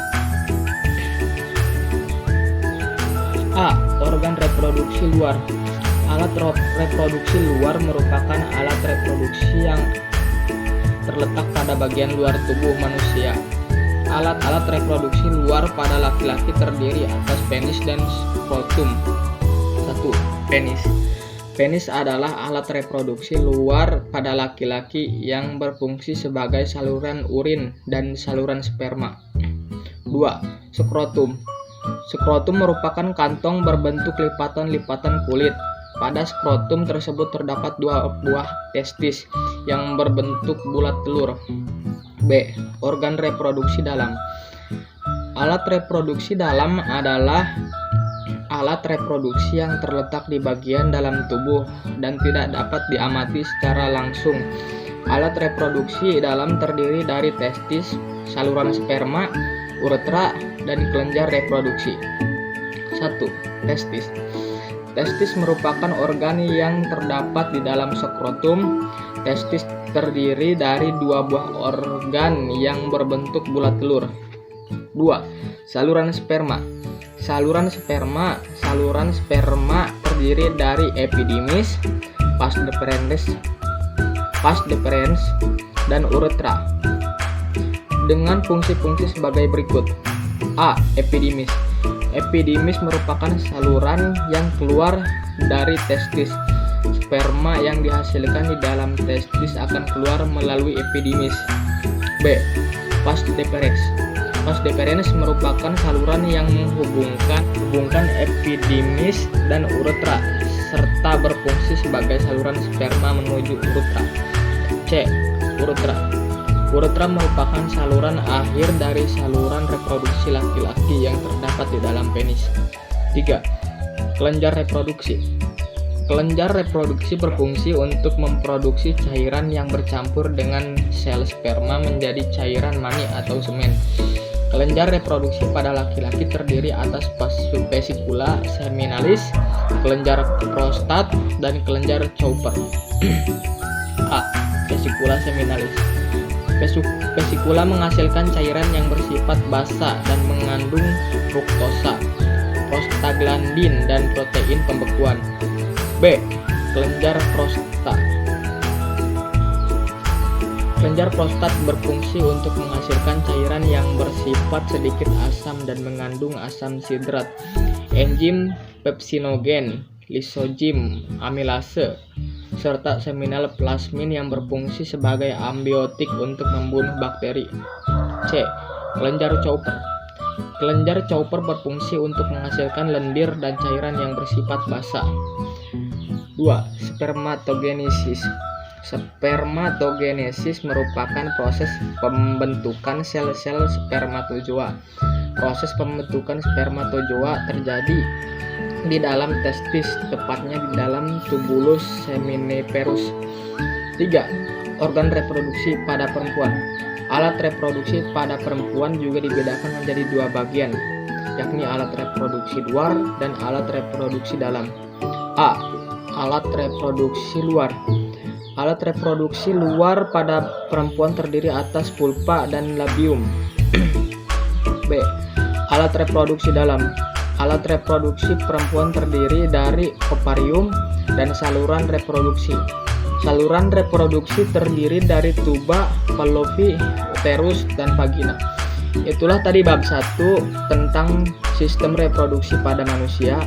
A. Organ reproduksi luar. Alat reproduksi luar merupakan alat reproduksi yang terletak pada bagian luar tubuh manusia. Alat-alat reproduksi luar pada laki-laki terdiri atas penis dan skrotum. 1. Penis. Penis adalah alat reproduksi luar pada laki-laki yang berfungsi sebagai saluran urin dan saluran sperma. 2. Skrotum. Skrotum merupakan kantong berbentuk lipatan-lipatan kulit. Pada skrotum tersebut terdapat dua buah testis yang berbentuk bulat telur. B. Organ reproduksi dalam. Alat reproduksi dalam adalah alat reproduksi yang terletak di bagian dalam tubuh dan tidak dapat diamati secara langsung. Alat reproduksi dalam terdiri dari testis, saluran sperma, uretra, dan kelenjar reproduksi. 1. Testis. Testis merupakan organ yang terdapat di dalam skrotum. Testis terdiri dari dua buah organ yang berbentuk bulat telur. 2. Saluran sperma. Saluran sperma terdiri dari epidimis, vas deferens, dan uretra dengan fungsi-fungsi sebagai berikut. A. Epidimis. Epidimis merupakan saluran yang keluar dari testis. Sperma yang dihasilkan di dalam testis akan keluar melalui epidimis. B. Vas deferens. Vas deferens merupakan saluran yang menghubungkan epidimis dan uretra serta berfungsi sebagai saluran sperma menuju uretra. C. Uretra. Uretra merupakan saluran akhir dari saluran reproduksi laki-laki yang terdapat di dalam penis. 3. Kelenjar reproduksi. Kelenjar reproduksi berfungsi untuk memproduksi cairan yang bercampur dengan sel sperma menjadi cairan mani atau semen. Kelenjar reproduksi pada laki-laki terdiri atas vesikula seminalis, kelenjar prostat, dan kelenjar Cowper. A. Vesikula seminalis. Vesikula menghasilkan cairan yang bersifat basa dan mengandung fruktosa, prostaglandin, dan protein pembekuan. B. Kelenjar prostat. Kelenjar prostat berfungsi untuk menghasilkan cairan yang bersifat sedikit asam dan mengandung asam sidrat, enzim pepsinogen, lisozim, amilase, serta seminal plasmin yang berfungsi sebagai ambiotik untuk membunuh bakteri. C. Kelenjar Cowper. Kelenjar Cowper berfungsi untuk menghasilkan lendir dan cairan yang bersifat basa. 2. Spermatogenesis. Spermatogenesis merupakan proses pembentukan sel-sel spermatozoa. Proses pembentukan spermatozoa terjadi di dalam testis, tepatnya di dalam tubulus seminiferus. 3. Organ reproduksi pada perempuan. Alat reproduksi pada perempuan juga dibedakan menjadi dua bagian, yakni alat reproduksi luar dan alat reproduksi dalam. A. Alat reproduksi luar. Alat reproduksi luar pada perempuan terdiri atas vulva dan labium. B. Alat reproduksi dalam. Alat reproduksi perempuan terdiri dari ovarium dan saluran reproduksi. Saluran reproduksi terdiri dari tuba, fallopi, uterus, dan vagina. Itulah tadi bab 1 tentang sistem reproduksi pada manusia.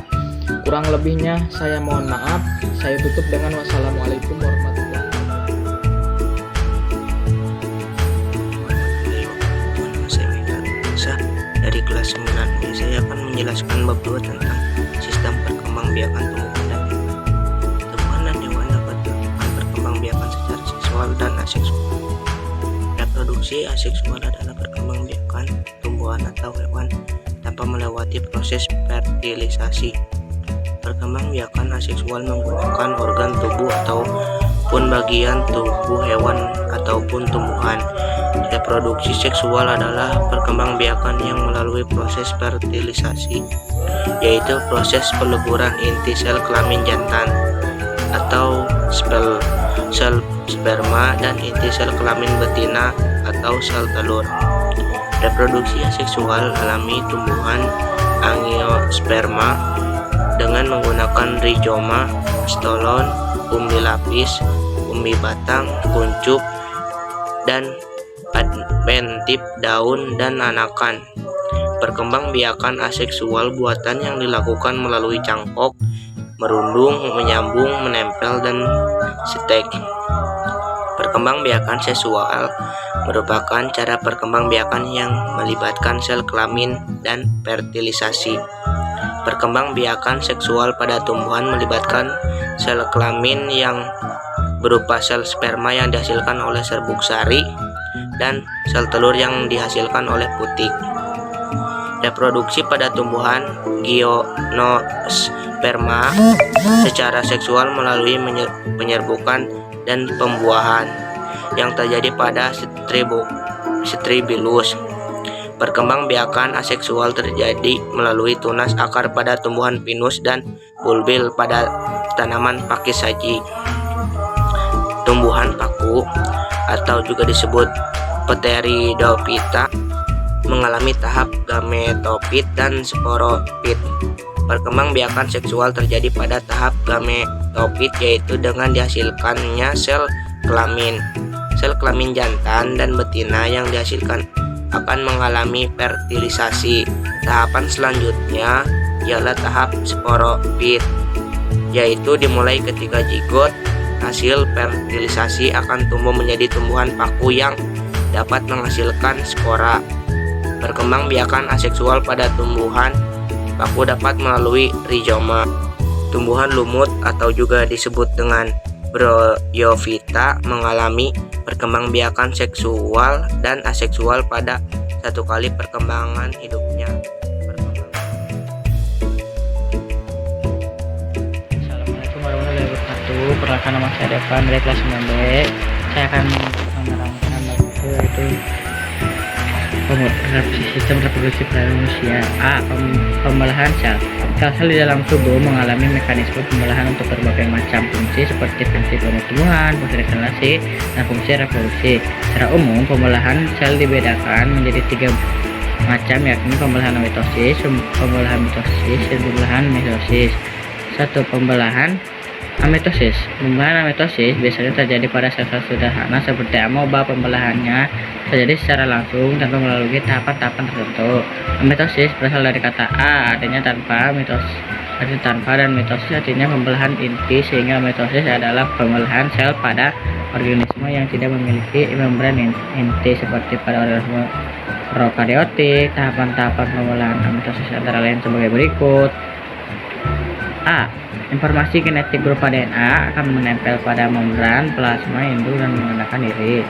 Kurang lebihnya saya mohon maaf. Saya tutup dengan wassalamualaikum warahmatullahi wabarakatuh. Saya Mika Musa dari kelas 9B. Saya akan menjelaskan bab 2 tentang sistem perkembangbiakan tumbuhan dan hewan. Tumbuhan dan hewan dapat melakukan perkembangbiakan secara seksual dan aseksual. Reproduksi aseksual adalah perkembangbiakan tumbuhan atau hewan tanpa melewati proses fertilisasi. Perkembangbiakan aseksual menggunakan organ tubuh ataupun bagian tubuh hewan ataupun tumbuhan. Reproduksi seksual adalah perkembangbiakan yang melalui proses fertilisasi, yaitu proses peleburan inti sel kelamin jantan atau sel sperma dan inti sel kelamin betina atau sel telur. Reproduksi aseksual alami tumbuhan angiosperma dengan menggunakan rizoma, stolon, umbi lapis, umbi batang, kuncup, dan adventip daun dan anakan. Perkembangbiakan aseksual buatan yang dilakukan melalui cangkok, merundung, menyambung, menempel, dan stek. Perkembangbiakan seksual merupakan cara perkembangbiakan yang melibatkan sel kelamin dan fertilisasi. Perkembangbiakan seksual pada tumbuhan melibatkan sel kelamin yang berupa sel sperma yang dihasilkan oleh serbuk sari dan sel telur yang dihasilkan oleh putik. Reproduksi pada tumbuhan gimnosperma secara seksual melalui penyerbukan dan pembuahan yang terjadi pada Strybilus. Perkembangbiakan aseksual terjadi melalui tunas akar pada tumbuhan pinus dan bulbil pada tanaman pakis saji. Tumbuhan paku atau juga disebut Pteridophyta mengalami tahap gametofit dan sporopit. Perkembangbiakan seksual terjadi pada tahap gametofit, yaitu dengan dihasilkannya sel kelamin. Sel kelamin jantan dan betina yang dihasilkan akan mengalami fertilisasi. Tahapan selanjutnya ialah tahap sporopit, yaitu dimulai ketika zigot hasil fertilisasi akan tumbuh menjadi tumbuhan paku yang dapat menghasilkan spora. Perkembangbiakan aseksual pada tumbuhan paku dapat melalui rizoma. Tumbuhan lumut atau juga disebut dengan bryophyta mengalami perkembangbiakan seksual dan aseksual pada satu kali perkembangan hidupnya. Assalamualaikum warahmatullahi wabarakatuh. Perkenalkan, nama saya Devan dari kelas 9B. Saya akan menerangkan yaitu sistem reproduksi pada manusia. A. Pembelahan sel. Sel-sel di dalam tubuh mengalami mekanisme pembelahan untuk berbagai macam fungsi seperti fungsi tumbuhan, fungsi regenerasi, dan fungsi reproduksi. Secara umum, pembelahan sel dibedakan menjadi 3 macam, yakni pembelahan mitosis, pembelahan mitosis, dan pembelahan meiosis. 1. Pembelahan amitosis. Pembelahan amitosis biasanya terjadi pada sel-sel sederhana seperti amoeba. Pembelahannya terjadi secara langsung tanpa melalui tahapan-tahapan tertentu. Amitosis berasal dari kata a, artinya tanpa, mitosis artinya tanpa, dan mitosis artinya pembelahan inti, sehingga mitosis adalah pembelahan sel pada organisme yang tidak memiliki membran inti seperti pada organisme prokariotik. Tahapan-tahapan pembelahan amitosis antara lain sebagai berikut. A. Informasi genetik berupa DNA akan menempel pada membran plasma induk dan menggunakan diri.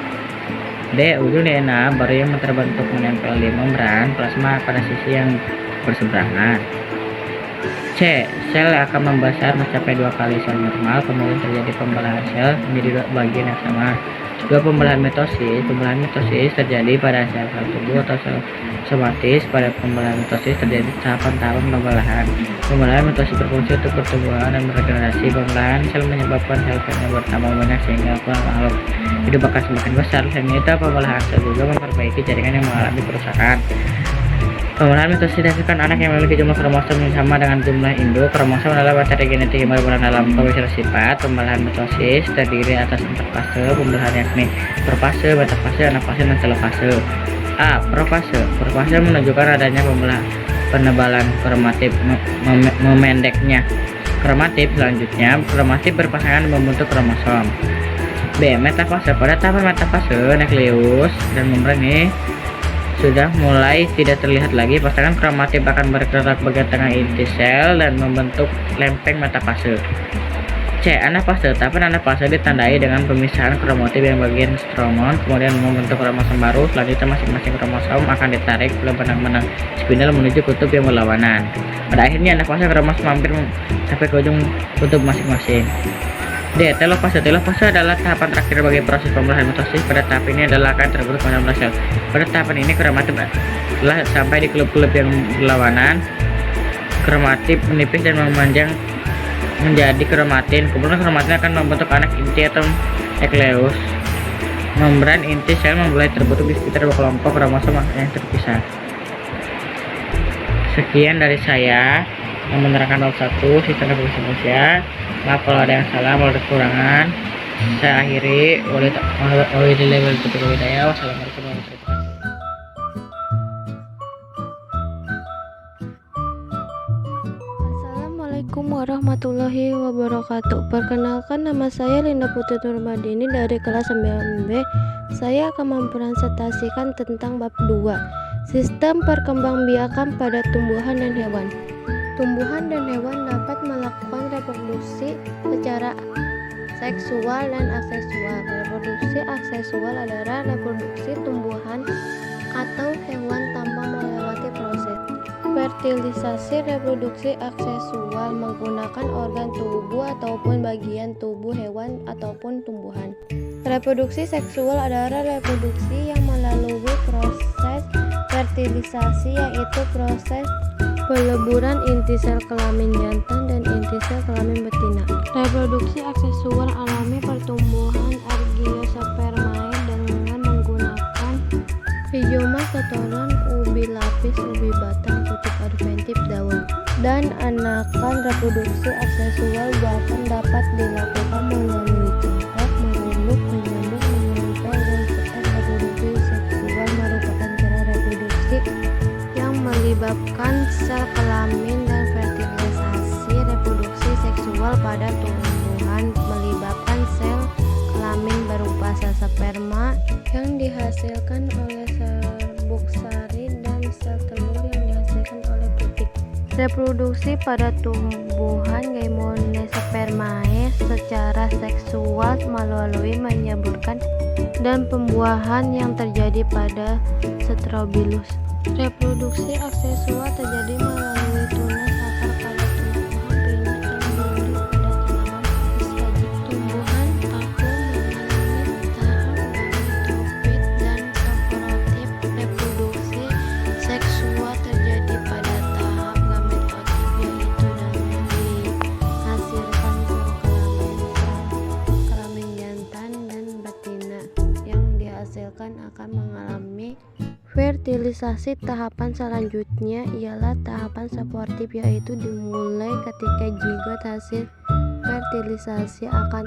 D. Ujung DNA baru yang terbentuk menempel di membran plasma pada sisi yang berseberangan. C. Sel akan membesar mencapai 2 kali sel normal, kemudian terjadi pembelahan sel menjadi 2 bagian yang sama. 2. Pembelahan mitosis. Pembelahan mitosis terjadi pada sel-sel tubuh atau sel somatis. Pada pembelahan mitosis terjadi tahapan-tahapan pembelahan. Pembelahan mitosis berfungsi untuk pertumbuhan dan regenerasi. Pembelahan sel menyebabkan sel-selnya bertambah banyak sehingga makhluk hidup akan semakin besar. Selain itu, pembelahan sel juga memperbaiki jaringan yang mengalami kerusakan. Pembelahan mitosis dihasilkan anak yang memiliki jumlah kromosom yang sama dengan jumlah induk. Kromosom adalah materi genetik yang berperan dalam pemisahan sifat. Pembelahan mitosis terdiri atas 4 fase pembelahan, yakni profase, metafase, anafase, dan telofase. A. Profase. Profase menunjukkan adanya penebalan kromatip, memendeknya kromatip. Selanjutnya, kromatip berpasangan membentuk kromosom. B. Metafase. Pada tahapan metafase, nukleus dan membran ini sudah mulai tidak terlihat lagi. Pasangan kromatip akan bergerak bagian tengah inti sel dan membentuk lempeng metafase. C. Anafase. Tahapan anafase ditandai dengan pemisahan kromatip yang bagian stromon, kemudian membentuk kromosom baru. Selanjutnya masing-masing kromosom akan ditarik oleh benang-benang spindel menuju kutub yang berlawanan. Pada akhirnya anafase kromosom hampir sampai ke ujung kutub masing-masing. D. Telofase. Telofase adalah tahapan terakhir bagi proses pembelahan mitosis. Pada tahap ini adalah akan terbentuk 19 sel. Pada tahapan ini kromatip telah sampai di klub-klub yang berlawanan. Kromatip menipis dan memanjang menjadi kromatin. Kemudian kromatin akan membentuk anak inti atau nukleus. Membran inti sel mulai terbentuk di sekitar 2 kelompok kromosom yang terpisah. Sekian dari saya yang menerangkan bab 1 sistem reproduksi manusia. Maaf kalau ada yang salah, kalau ada kekurangan. Saya akhiri. Wassalamualaikum warahmatullahi wabarakatuh. Assalamualaikum warahmatullahi wabarakatuh. Perkenalkan, nama saya Linda Putri Nurmadini dari kelas 9B. Saya akan mempresentasikan tentang bab 2, sistem perkembangbiakan pada tumbuhan dan hewan. Tumbuhan dan hewan dapat melakukan reproduksi secara seksual dan aseksual. Reproduksi aseksual adalah reproduksi tumbuhan atau hewan tanpa melewati proses fertilisasi. Reproduksi aseksual menggunakan organ tubuh ataupun bagian tubuh hewan ataupun tumbuhan. Reproduksi seksual adalah reproduksi yang melalui proses fertilisasi, yaitu proses peleburan inti sel kelamin jantan dan inti sel kelamin betina. Reproduksi aseksual alami pertumbuhan Archaeospermae dengan menggunakan rizoma, kotoran, ubi lapis, ubi batang, kutub adventif, daun, dan anakan. Reproduksi aseksual bahkan dapat dilakukan melalui cengkok, merunduk, menyambung, menempel, dan sekat. Reproduksi seksual merupakan cara reproduksi yang melibatkan sel kelamin dan fertilisasi. Reproduksi seksual pada tumbuhan melibatkan sel kelamin berupa sel sperma yang dihasilkan oleh serbuk sari dan sel telur yang dihasilkan oleh putik. Reproduksi pada tumbuhan Gymnospermae secara seksual melalui menyeburkan dan pembuahan yang terjadi pada Strobilus. Reproduksi aseksual terjadi melalui tunas akar pada tumbuhan pinus dan duri pada tanaman sesaji. Tumbuhan paku mengalami tahap gametofit dan saprotip. Reproduksi seksual terjadi pada tahap gametotip, yaitu dengan dihasilkan sel kelamin jantan dan betina. Yang dihasilkan akan mengalami fertilisasi. Tahapan selanjutnya ialah tahapan saportif, yaitu dimulai ketika zigot hasil fertilisasi akan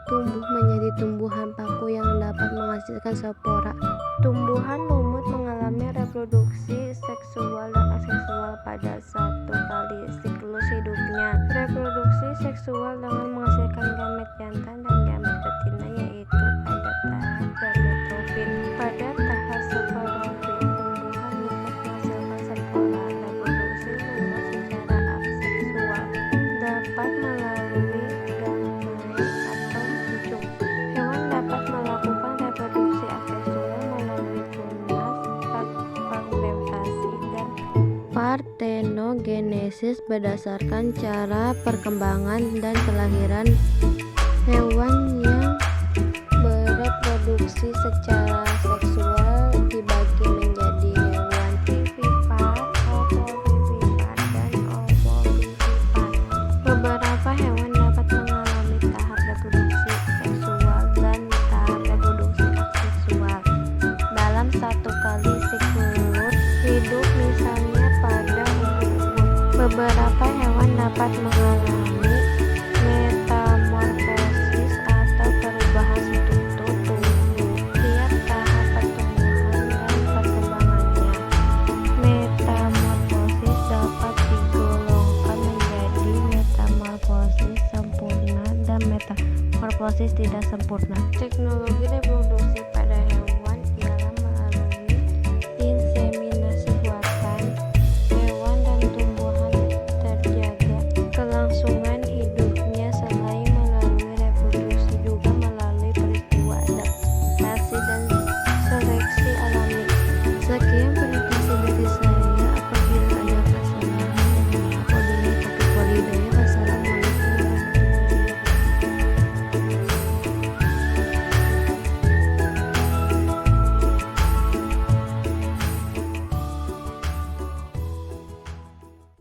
tumbuh menjadi tumbuhan paku yang dapat menghasilkan spora. Tumbuhan lumut mengalami reproduksi seksual dan aseksual pada 1 kali siklus hidupnya. Reproduksi seksual dengan menghasilkan gamet jantan dan gamet betina, yaitu pada tahap gametofit. Pada tahap sporofit, tumbuhan lumut menghasilkan spora. Reproduksi lumut secara aseksual dapat melalui gamai atau pucuk. Hewan dapat melakukan reproduksi aseksual melalui tunas, fragmentasi, dan partenogenesis berdasarkan cara perkembangan dan kelahiran. Hewan yang bereproduksi secara seksual dibagi menjadi hewan vivipar, ovovivipar, dan ovovivipar. Beberapa hewan dapat mengalami tahap reproduksi seksual dan tahap reproduksi aseksual dalam 1 kali siklus hidup, misalnya Beberapa hewan dapat mengalami metamorfosis atau perubahan struktur tubuh tiap tahap pertumbuhan dan perkembangannya. Metamorfosis dapat digolongkan menjadi metamorfosis sempurna dan metamorfosis tidak sempurna. Teknologi reproduksi